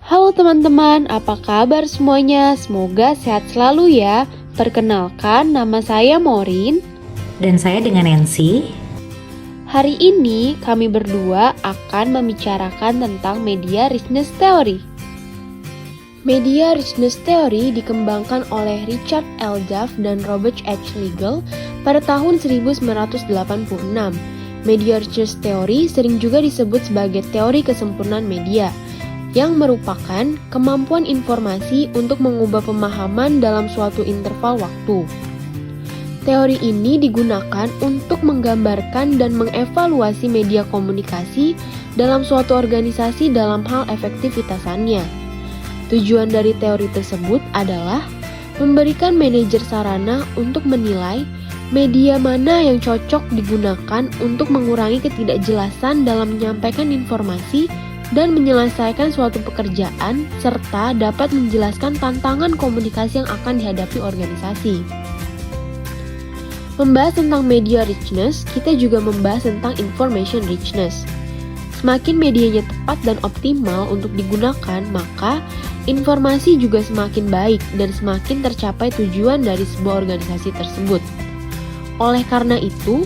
Halo teman-teman, apa kabar semuanya? Semoga sehat selalu ya. Perkenalkan, nama saya Morin. Dan saya dengan Nancy. Hari ini kami berdua akan membicarakan tentang Media Richness Theory. Media Richness Theory dikembangkan oleh Richard L. Duff dan Robert H. Liegl pada tahun 1986. Media Richness Theory sering juga disebut sebagai teori kesempurnaan media, yang merupakan kemampuan informasi untuk mengubah pemahaman dalam suatu interval waktu. Teori ini digunakan untuk menggambarkan dan mengevaluasi media komunikasi dalam suatu organisasi dalam hal efektivitasannya. Tujuan dari teori tersebut adalah memberikan manajer sarana untuk menilai media mana yang cocok digunakan untuk mengurangi ketidakjelasan dalam menyampaikan informasi dan menyelesaikan suatu pekerjaan, serta dapat menjelaskan tantangan komunikasi yang akan dihadapi organisasi. Membahas tentang media richness, kita juga membahas tentang information richness. Semakin medianya tepat dan optimal untuk digunakan, maka informasi juga semakin baik dan semakin tercapai tujuan dari sebuah organisasi tersebut. Oleh karena itu,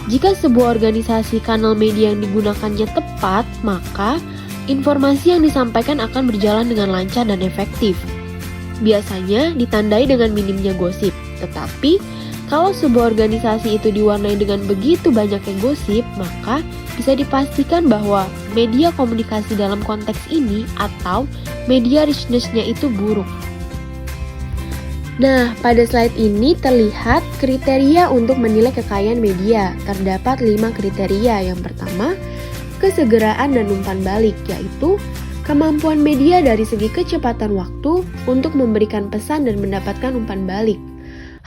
jika sebuah organisasi kanal media yang digunakannya tepat, maka informasi yang disampaikan akan berjalan dengan lancar dan efektif. Biasanya ditandai dengan minimnya gosip, tetapi kalau sebuah organisasi itu diwarnai dengan begitu banyaknya gosip, maka bisa dipastikan bahwa media komunikasi dalam konteks ini atau media richness-nya itu buruk. Nah, pada slide ini terlihat kriteria untuk menilai kekayaan media. Terdapat 5 kriteria. Yang pertama, kesegeraan dan umpan balik, yaitu kemampuan media dari segi kecepatan waktu untuk memberikan pesan dan mendapatkan umpan balik.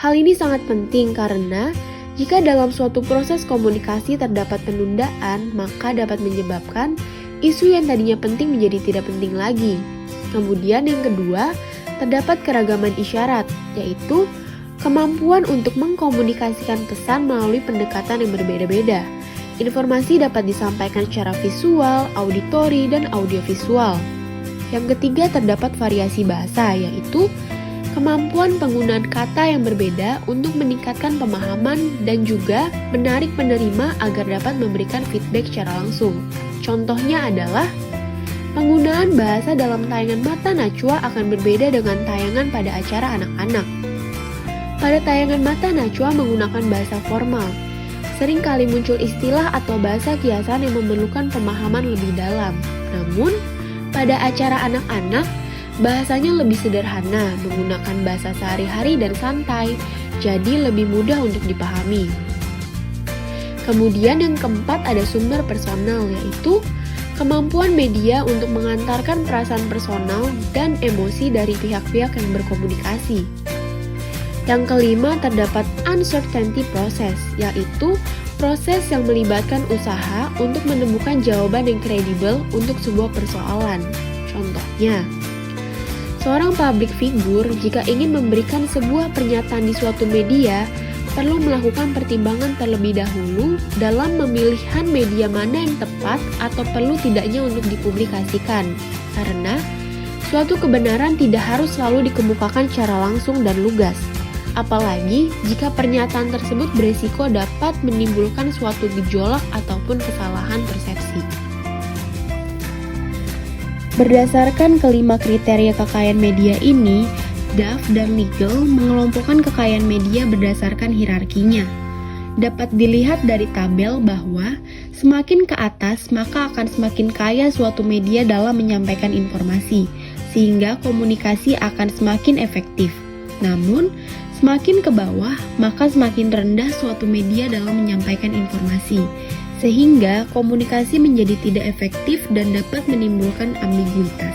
Hal ini sangat penting karena jika dalam suatu proses komunikasi terdapat penundaan, maka dapat menyebabkan isu yang tadinya penting menjadi tidak penting lagi. Kemudian yang kedua, terdapat keragaman isyarat, yaitu kemampuan untuk mengkomunikasikan pesan melalui pendekatan yang berbeda-beda. Informasi dapat disampaikan secara visual, auditori, dan audiovisual. Yang ketiga, terdapat variasi bahasa, yaitu kemampuan penggunaan kata yang berbeda untuk meningkatkan pemahaman dan juga menarik penerima agar dapat memberikan feedback secara langsung. Contohnya adalah penggunaan bahasa dalam tayangan Mata Najwa akan berbeda dengan tayangan pada acara anak-anak. Pada tayangan Mata Najwa menggunakan bahasa formal. Sering kali muncul istilah atau bahasa kiasan yang memerlukan pemahaman lebih dalam. Namun, pada acara anak-anak, bahasanya lebih sederhana, menggunakan bahasa sehari-hari dan santai, jadi lebih mudah untuk dipahami. Kemudian yang keempat ada sumber personal, yaitu kemampuan media untuk mengantarkan perasaan personal dan emosi dari pihak-pihak yang berkomunikasi. Yang kelima, terdapat uncertainty process, yaitu proses yang melibatkan usaha untuk menemukan jawaban yang kredibel untuk sebuah persoalan. Contohnya, seorang public figure jika ingin memberikan sebuah pernyataan di suatu media, perlu melakukan pertimbangan terlebih dahulu dalam memilihkan media mana yang tepat atau perlu tidaknya untuk dipublikasikan. Karena suatu kebenaran tidak harus selalu dikemukakan secara langsung dan lugas. Apalagi jika pernyataan tersebut beresiko dapat menimbulkan suatu gejolak ataupun kesalahan persepsi. Berdasarkan kelima kriteria kekayaan media ini, Duff dan Liegl mengelompokkan kekayaan media berdasarkan hierarkinya. Dapat dilihat dari tabel bahwa semakin ke atas maka akan semakin kaya suatu media dalam menyampaikan informasi, sehingga komunikasi akan semakin efektif. Namun, semakin ke bawah, maka semakin rendah suatu media dalam menyampaikan informasi, sehingga komunikasi menjadi tidak efektif dan dapat menimbulkan ambiguitas.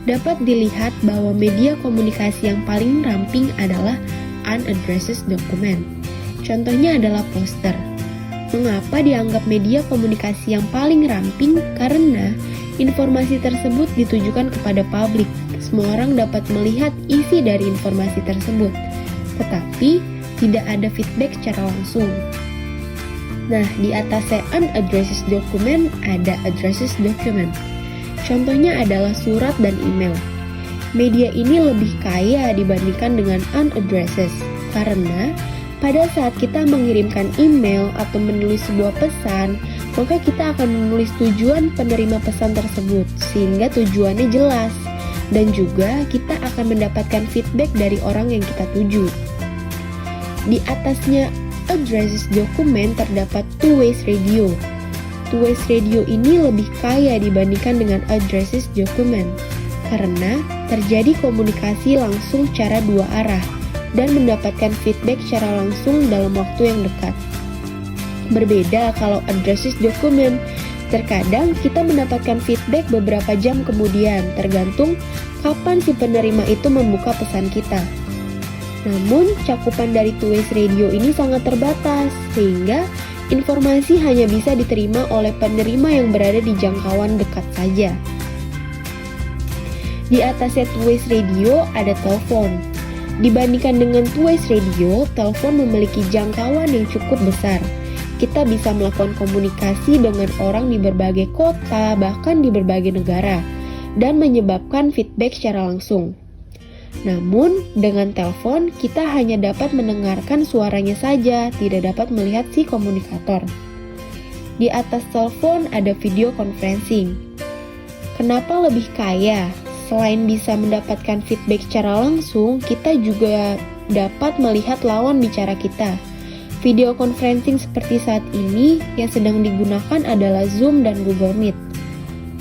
Dapat dilihat bahwa media komunikasi yang paling ramping adalah unaddressed document. Contohnya adalah poster. Mengapa dianggap media komunikasi yang paling ramping? Karena informasi tersebut ditujukan kepada publik. Semua orang dapat melihat isi dari informasi tersebut, tetapi tidak ada feedback secara langsung. Nah, di atasnya unaddressed document ada addressed document. Contohnya adalah surat dan email. Media ini lebih kaya dibandingkan dengan unaddresses karena pada saat kita mengirimkan email atau menulis sebuah pesan, maka kita akan menulis tujuan penerima pesan tersebut sehingga tujuannya jelas dan juga kita akan mendapatkan feedback dari orang yang kita tuju. Di atasnya addresses dokumen terdapat two-way radio. Two-way radio ini lebih kaya dibandingkan dengan addresses dokumen karena terjadi komunikasi langsung secara dua arah dan mendapatkan feedback secara langsung dalam waktu yang dekat. Berbeda kalau addresses dokumen, terkadang kita mendapatkan feedback beberapa jam kemudian, tergantung kapan si penerima itu membuka pesan kita. Namun, cakupan dari two-way radio ini sangat terbatas, sehingga informasi hanya bisa diterima oleh penerima yang berada di jangkauan dekat saja. Di atasnya two-way radio ada telepon. Dibandingkan dengan two-way radio, telepon memiliki jangkauan yang cukup besar. Kita bisa melakukan komunikasi dengan orang di berbagai kota, bahkan di berbagai negara, dan menyebabkan feedback secara langsung. Namun, dengan telepon, kita hanya dapat mendengarkan suaranya saja, tidak dapat melihat si komunikator. Di atas telepon ada video conferencing. Kenapa lebih kaya? Selain bisa mendapatkan feedback secara langsung, kita juga dapat melihat lawan bicara kita. Video conferencing seperti saat ini yang sedang digunakan adalah Zoom dan Google Meet.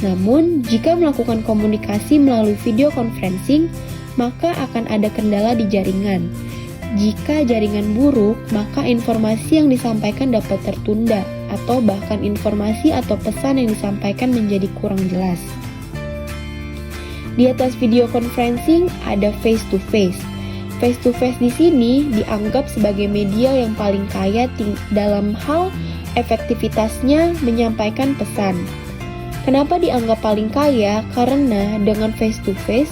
Namun, jika melakukan komunikasi melalui video conferencing, maka akan ada kendala di jaringan. Jika jaringan buruk, maka informasi yang disampaikan dapat tertunda, atau bahkan informasi atau pesan yang disampaikan menjadi kurang jelas. Di atas video conferencing ada face to face. Face to face di sini dianggap sebagai media yang paling kaya dalam hal efektivitasnya menyampaikan pesan. Kenapa dianggap paling kaya? Karena dengan face to face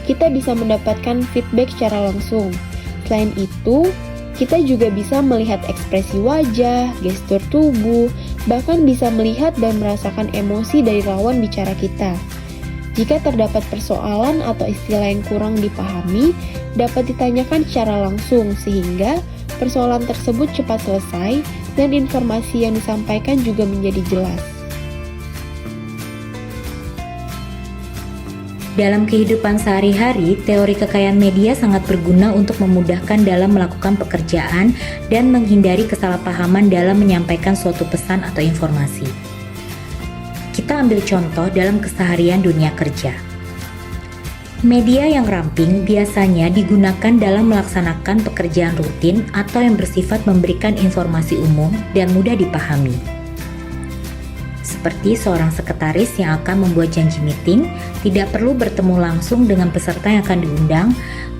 kita bisa mendapatkan feedback secara langsung. Selain itu, kita juga bisa melihat ekspresi wajah, gestur tubuh, bahkan bisa melihat dan merasakan emosi dari lawan bicara kita. Jika terdapat persoalan atau istilah yang kurang dipahami, dapat ditanyakan secara langsung sehingga persoalan tersebut cepat selesai dan informasi yang disampaikan juga menjadi jelas. Dalam kehidupan sehari-hari, teori kekayaan media sangat berguna untuk memudahkan dalam melakukan pekerjaan dan menghindari kesalahpahaman dalam menyampaikan suatu pesan atau informasi. Kita ambil contoh dalam keseharian dunia kerja. Media yang ramping biasanya digunakan dalam melaksanakan pekerjaan rutin atau yang bersifat memberikan informasi umum dan mudah dipahami. Seperti seorang sekretaris yang akan membuat janji meeting, tidak perlu bertemu langsung dengan peserta yang akan diundang,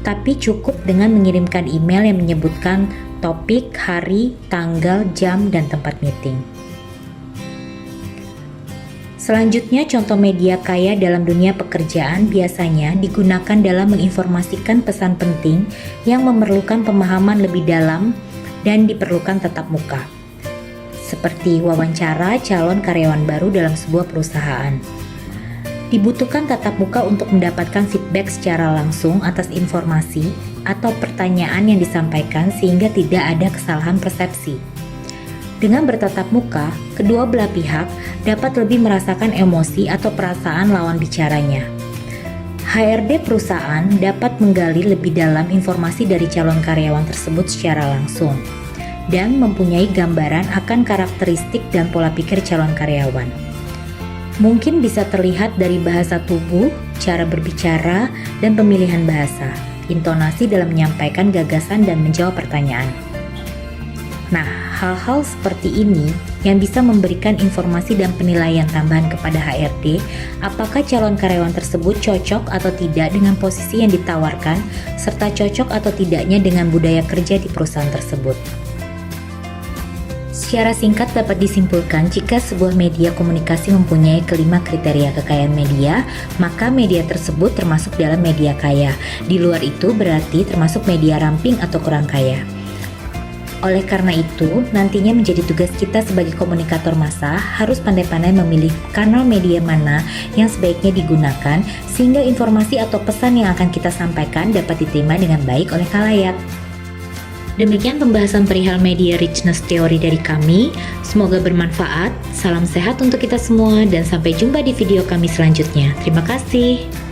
tapi cukup dengan mengirimkan email yang menyebutkan topik, hari, tanggal, jam, dan tempat meeting. Selanjutnya, contoh media kaya dalam dunia pekerjaan biasanya digunakan dalam menginformasikan pesan penting yang memerlukan pemahaman lebih dalam dan diperlukan tatap muka. Seperti wawancara calon karyawan baru dalam sebuah perusahaan. Dibutuhkan tatap muka untuk mendapatkan feedback secara langsung atas informasi atau pertanyaan yang disampaikan sehingga tidak ada kesalahan persepsi. Dengan bertatap muka, kedua belah pihak dapat lebih merasakan emosi atau perasaan lawan bicaranya. HRD perusahaan dapat menggali lebih dalam informasi dari calon karyawan tersebut secara langsung dan mempunyai gambaran akan karakteristik dan pola pikir calon karyawan. Mungkin bisa terlihat dari bahasa tubuh, cara berbicara, dan pemilihan bahasa, intonasi dalam menyampaikan gagasan dan menjawab pertanyaan. Nah, hal-hal seperti ini yang bisa memberikan informasi dan penilaian tambahan kepada HRD apakah calon karyawan tersebut cocok atau tidak dengan posisi yang ditawarkan serta cocok atau tidaknya dengan budaya kerja di perusahaan tersebut. Secara singkat dapat disimpulkan jika sebuah media komunikasi mempunyai kelima kriteria kekayaan media, maka media tersebut termasuk dalam media kaya. Di luar itu berarti termasuk media ramping atau kurang kaya. Oleh karena itu, nantinya menjadi tugas kita sebagai komunikator massa harus pandai-pandai memilih kanal media mana yang sebaiknya digunakan sehingga informasi atau pesan yang akan kita sampaikan dapat diterima dengan baik oleh khalayak. Demikian pembahasan perihal media richness teori dari kami. Semoga bermanfaat. Salam sehat untuk kita semua dan sampai jumpa di video kami selanjutnya. Terima kasih.